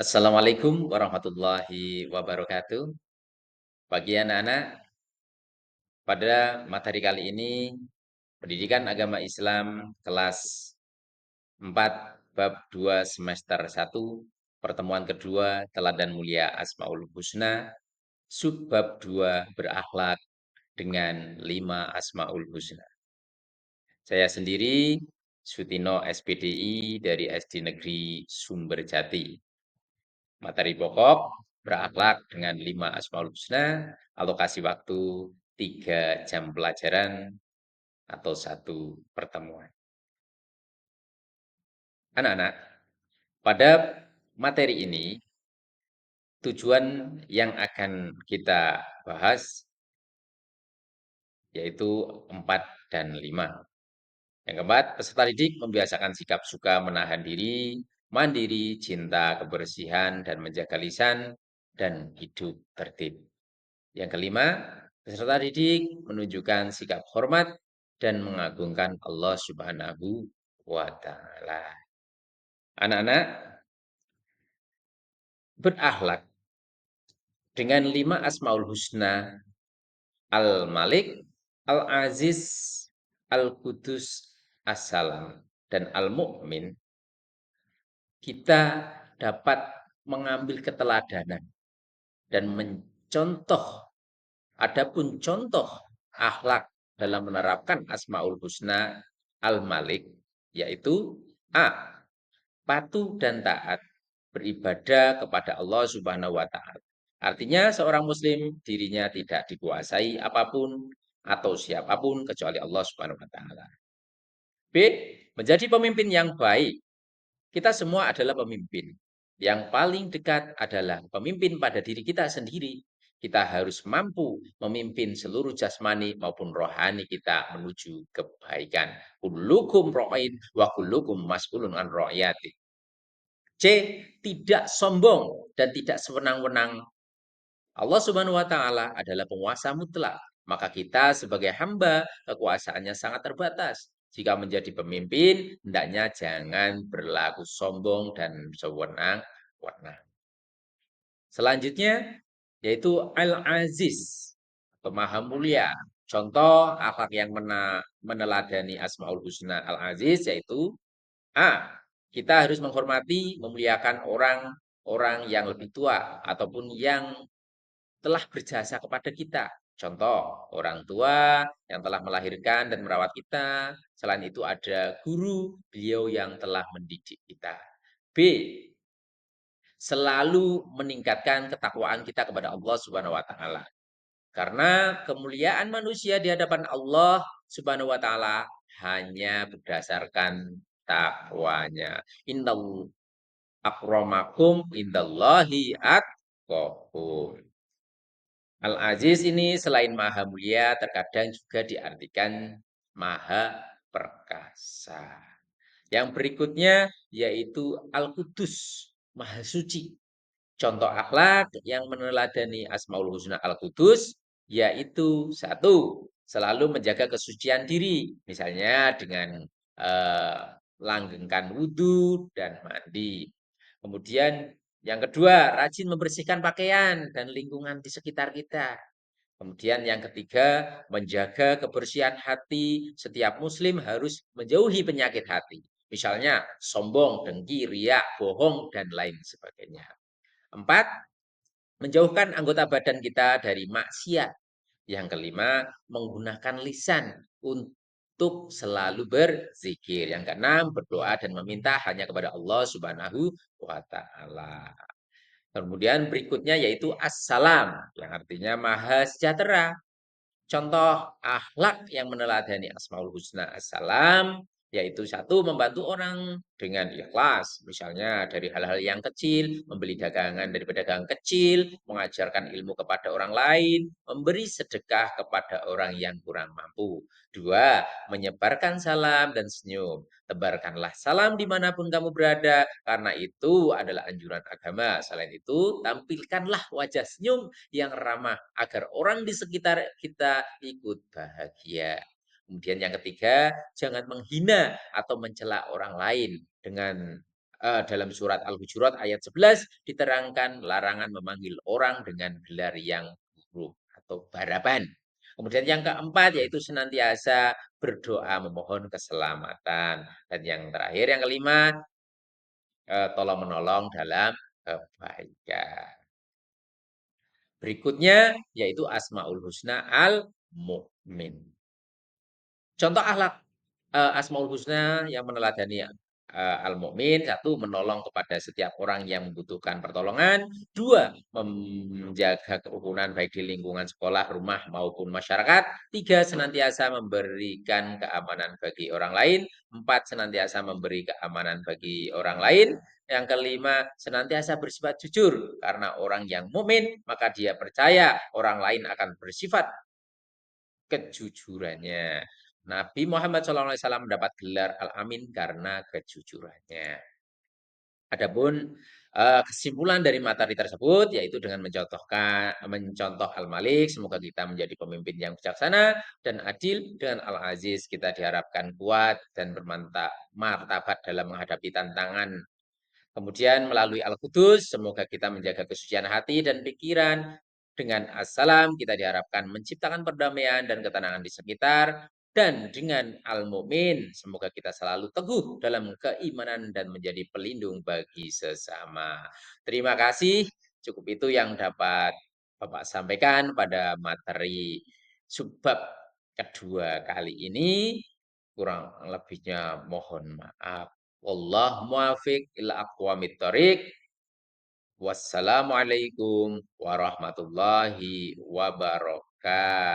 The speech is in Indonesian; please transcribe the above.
Assalamualaikum warahmatullahi wabarakatuh. Pagi anak-anak, pada materi kali ini Pendidikan Agama Islam kelas 4 bab 2 semester 1 pertemuan kedua Teladan Mulia Asmaul Husna subbab 2 berakhlak dengan 5 Asmaul Husna. Saya sendiri Sutino SPDI dari SD Negeri Sumberjati. Materi pokok berakhlak dengan 5 Asmaul Husna, alokasi waktu 3 jam pelajaran atau 1 pertemuan. Anak-anak, pada materi ini tujuan yang akan kita bahas yaitu 4 dan 5. Yang keempat, peserta didik membiasakan sikap suka menahan diri, mandiri, cinta, kebersihan, dan menjaga lisan, dan hidup tertib. Yang kelima, peserta didik menunjukkan sikap hormat dan mengagungkan Allah Subhanahu wa Ta'ala. Anak-anak, berakhlak dengan 5 Asmaul Husna: Al-Malik, Al-Aziz, Al-Qudus, As-Salam, dan Al-Mu'min. Kita dapat mengambil keteladanan dan mencontoh. Adapun contoh akhlak dalam menerapkan Asmaul Husna Al-Malik, yaitu A. Patuh dan taat beribadah kepada Allah Subhanahu wa Ta'ala. Artinya, seorang Muslim dirinya tidak dikuasai apapun atau siapapun kecuali Allah Subhanahu wa Ta'ala. B. Menjadi pemimpin yang baik. Kita semua adalah pemimpin. Yang paling dekat adalah pemimpin pada diri kita sendiri. Kita harus mampu memimpin seluruh jasmani maupun rohani kita menuju kebaikan. Kullukum ra'in wa kullukum mas'ulun an ra'yati. C. Tidak sombong dan tidak sewenang-wenang. Allah Subhanahu wa Ta'ala adalah penguasa mutlak. Maka kita sebagai hamba, kekuasaannya sangat terbatas. Jika menjadi pemimpin, hendaknya jangan berlaku sombong dan sewenang-wenang. Selanjutnya, yaitu Al-Aziz, atau Maha Mulia. Contoh akhlak yang meneladani Asmaul Husna Al-Aziz yaitu A. Kita harus menghormati, memuliakan orang yang lebih tua ataupun yang telah berjasa kepada kita. Contoh, orang tua yang telah melahirkan dan merawat kita. Selain itu ada guru, beliau yang telah mendidik kita. B. Selalu meningkatkan ketakwaan kita kepada Allah Subhanahu wa Ta'ala. Karena kemuliaan manusia di hadapan Allah Subhanahu wa Ta'ala hanya berdasarkan takwanya. Innal akramakum indallahi atqakum. Al-Aziz ini selain maha mulia, terkadang juga diartikan maha perkasa. Yang berikutnya yaitu Al-Qudus, maha suci. Contoh akhlak yang meneladani Asmaul Husna Al-Qudus yaitu satu, selalu menjaga kesucian diri, misalnya dengan langgengkan wudhu dan mandi. Kemudian yang kedua, rajin membersihkan pakaian dan lingkungan di sekitar kita. Kemudian yang ketiga, menjaga kebersihan hati. Setiap muslim harus menjauhi penyakit hati. Misalnya sombong, dengki, riak, bohong, dan lain sebagainya. 4. Menjauhkan anggota badan kita dari maksiat. Yang kelima, menggunakan lisan untuk selalu berzikir. Yang keenam, berdoa dan meminta hanya kepada Allah Subhanahu wa Ta'ala. Kemudian berikutnya yaitu Assalam, yang artinya maha sejahtera. Contoh akhlak yang meneladani Asmaul Husna Assalam, yaitu satu, membantu orang dengan ikhlas. Misalnya dari hal-hal yang kecil, membeli dagangan dari pedagang kecil, mengajarkan ilmu kepada orang lain, memberi sedekah kepada orang yang kurang mampu. Dua, menyebarkan salam dan senyum. Tebarkanlah salam dimanapun kamu berada, karena itu adalah anjuran agama. Selain itu, tampilkanlah wajah senyum yang ramah agar orang di sekitar kita ikut bahagia. Kemudian yang ketiga, jangan menghina atau mencela orang lain dengan dalam surat Al-Hujurat ayat 11 diterangkan larangan memanggil orang dengan gelar yang buruk atau baraban. Kemudian yang keempat yaitu senantiasa berdoa memohon keselamatan. Dan yang terakhir, yang kelima, tolong menolong dalam kebaikan. Berikutnya yaitu Asmaul Husna Al-Mu'min. Contoh akhlak Asmaul Husna yang meneladani Al-Mu'min, satu, menolong kepada setiap orang yang membutuhkan pertolongan. Dua, menjaga kerukunan baik di lingkungan sekolah, rumah, maupun masyarakat. Tiga, senantiasa memberikan keamanan bagi orang lain. Empat, senantiasa memberi keamanan bagi orang lain. Yang kelima, senantiasa bersifat jujur. Karena orang yang mukmin, maka dia percaya orang lain akan bersifat kejujurannya. Nabi Muhammad SAW mendapat gelar Al-Amin karena kejujurannya. Adapun kesimpulan dari materi tersebut yaitu dengan mencontoh Al-Malik, semoga kita menjadi pemimpin yang bijaksana dan adil. Dengan Al-Aziz kita diharapkan kuat dan bermartabat dalam menghadapi tantangan. Kemudian melalui Al-Qudus, semoga kita menjaga kesucian hati dan pikiran. Dengan Assalam, kita diharapkan menciptakan perdamaian dan ketenangan di sekitar. Dan dengan Al-Mu'min, semoga kita selalu teguh dalam keimanan dan menjadi pelindung bagi sesama. Terima kasih. Cukup itu yang dapat Bapak sampaikan pada materi subbab kedua kali ini. Kurang lebihnya mohon maaf. Wallahu muwaffiq ila aqwamit thoriq. Wassalamualaikum warahmatullahi wabarakatuh.